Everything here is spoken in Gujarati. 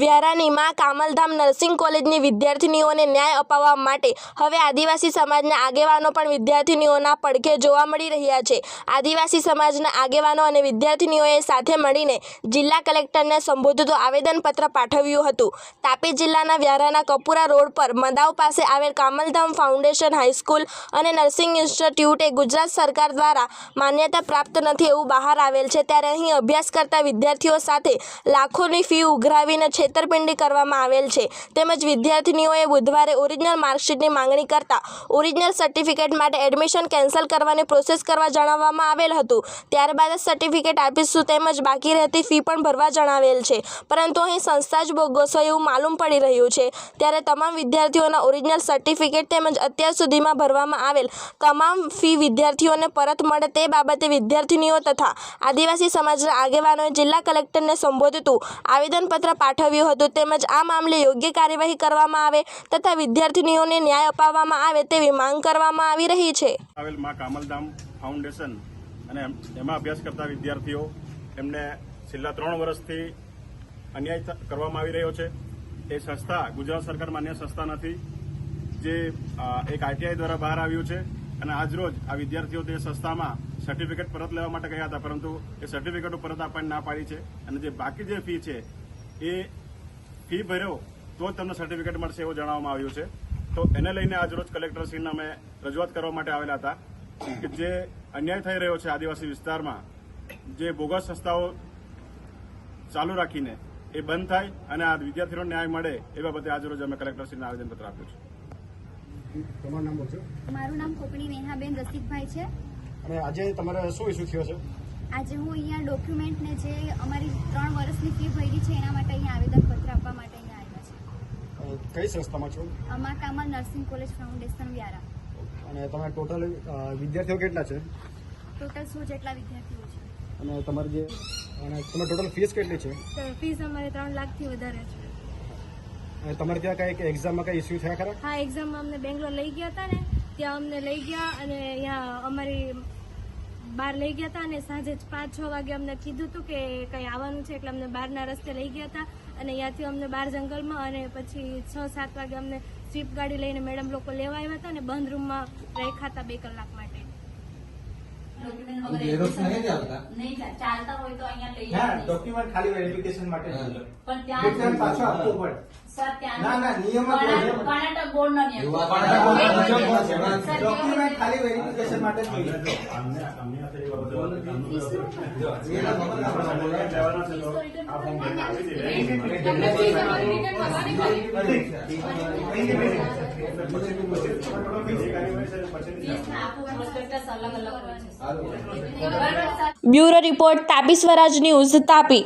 વ્યારાની માં કામલધામ નર્સિંગ કોલેજની વિદ્યાર્થીનીઓને ન્યાય અપાવવા માટે હવે આદિવાસી સમાજના આગેવાનો પણ વિદ્યાર્થીનીઓના પડખે જોવા મળી રહ્યા છે। આદિવાસી સમાજના આગેવાનો અને વિદ્યાર્થીનીઓએ સાથે મળીને જિલ્લા કલેક્ટરને સંબોધતું આવેદનપત્ર પાઠવ્યું હતું। તાપી જિલ્લાના વ્યારાના કપુરા રોડ પર મદાવ પાસે આવેલ કામલધામ ફાઉન્ડેશન હાઈસ્કૂલ અને નર્સિંગ ઇન્સ્ટિટ્યૂટ એ ગુજરાત સરકાર દ્વારા માન્યતા પ્રાપ્ત નથી એવું બહાર આવેલ છે। ત્યારે અહીં અભ્યાસ કરતા વિદ્યાર્થીઓ સાથે લાખોની ફી ઉઘરાવીને છેતરપિંડી કરવામાં આવેલ છે। તેમજ વિદ્યાર્થીનીઓએ બુધવારે ઓરિજિનલ માર્કશીટની માંગણી કરતા ઓરિજિનલ સર્ટિફિકેટ માટે એડમિશન કેન્સલ કરવાની પ્રોસેસ કરવા જણાવવામાં આવેલ હતું। ત્યારબાદ જ સર્ટિફિકેટ આપીશું તેમજ બાકી રહેતી ફી પણ ભરવા જણાવેલ છે, પરંતુ અહીં સંસ્થા જ બોગસ હોય એવું માલુમ પડી રહ્યું છે। ત્યારે તમામ વિદ્યાર્થીઓના ઓરિજિનલ સર્ટિફિકેટ તેમજ અત્યાર સુધીમાં ભરવામાં આવેલ તમામ ફી વિદ્યાર્થીઓને પરત મળે તે બાબતે વિદ્યાર્થીનીઓ તથા આદિવાસી સમાજના આગેવાનોએ જિલ્લા કલેક્ટરને સંબોધતું આવેદનપત્ર પાઠવ્યું હતું। તેમજ આ મામલે યોગ્ય કાર્યવાહી કરવામાં આવે તથા વિદ્યાર્થીનીઓને ન્યાય અપાવવામાં આવે તેવી માંગ કરવામાં આવી રહી છે। આવેલ માં કામલધામ ફાઉન્ડેશન અને એમાં અભ્યાસ કરતા વિદ્યાર્થીઓ એમને છેલ્લા 3 વર્ષથી અન્યાય કરવામાં આવી રહ્યો છે। એ સંસ્થા ગુજરાત સરકાર માન્ય સંસ્થા નથી, જે એક આઈટીઆઈ દ્વારા બહાર આવ્યું છે અને આજરોજ આ વિદ્યાર્થીઓ તે સંસ્થામાં સર્ટિફિકેટ પરત લેવા માટે ગયા હતા, પરંતુ એ સર્ટિફિકેટો પરત આપવાની ના પાડી છે અને જે બાકી જે ફી છે એ ફી ભર્યો તો જ તમને સર્ટિફિકેટ મળશે એવું જણાવવામાં આવ્યું છે। તો એને લઈને આજરોજ કલેક્ટરશ્રીને અમે રજૂઆત કરવા માટે આવેલા હતા કે જે અન્યાય થઈ રહ્યો છે આદિવાસી વિસ્તારમાં, જે બોગસ સંસ્થાઓ ચાલુ રાખીને એ બંધ થાય અને આ વિદ્યાર્થીઓને ન્યાય મળે એ બાબતે આજરોજ અમે કલેક્ટરશ્રીને આવેદનપત્ર આપ્યું છે। તમારું નામ બોલશો? મારું નામ કોકણી નેહાબેન રસિકભાઈ છે। અને આજે તમારે શું ઇસ્યુ થયો છે? આજે હું અહીંયા ડોક્યુમેન્ટને જે અમારી 3 વર્ષની ફી ભરી છે એના માટે અહીંયા આવેદનપત્ર આપવા માટે અહીંયા આવ્યા છે। કઈ સંસ્થામાં છો? અમા Kamal nursing college foundation Vyara. અને તમે ટોટલ વિદ્યાર્થીઓ કેટલા છે? ટોટલ 100 જેટલા વિદ્યાર્થીઓ છે। અને તમારી જે તમારી ટોટલ ફીસ કેટલી છે? ફીસ અમારે 3 લાખથી વધારે છે। અને તમારે ત્યાં કઈ એક્ઝામમાં કઈ ઇસ્યુ થયા ખરા? હા, એક્ઝામમાં અમને બેંગ્લોર લઈ ગયા હતા ને, ત્યાં અમને લઈ ગયા અને અહીંયા અમારી બહાર લઈ ગયા હતા અને સાંજે 5-6 વાગે અમને કીધું હતું કે કંઈ આવવાનું છે, એટલે અમને બહારના રસ્તે લઈ ગયા હતા અને અહીંયાથી અમને બહાર જંગલમાં અને પછી 6-7 વાગે અમને સ્વીપ ગાડી લઈને મેડમ લોકો લેવા આવ્યા હતા અને બંધ રૂમમાં રાખ્યા હતા 2 કલાક માટે। ચાલતા હોય તો અહીંયા લઈ જાય ડોક્યુમેન્ટ ખાલી વેરિફિકેશન માટે પણ ત્યાં પાછો આપવો પડે સર ત્યાં ના નિયમમાં કર્ણાટક બોર્ડનો નિયમ ડોક્યુમેન્ટ ખાલી વેરિફિકેશન માટે જ જોઈએ। અલગ અલગ હોય છે। બ્યુરો રિપોર્ટ તાપી સ્વરાજ ન્યૂઝ તાપી।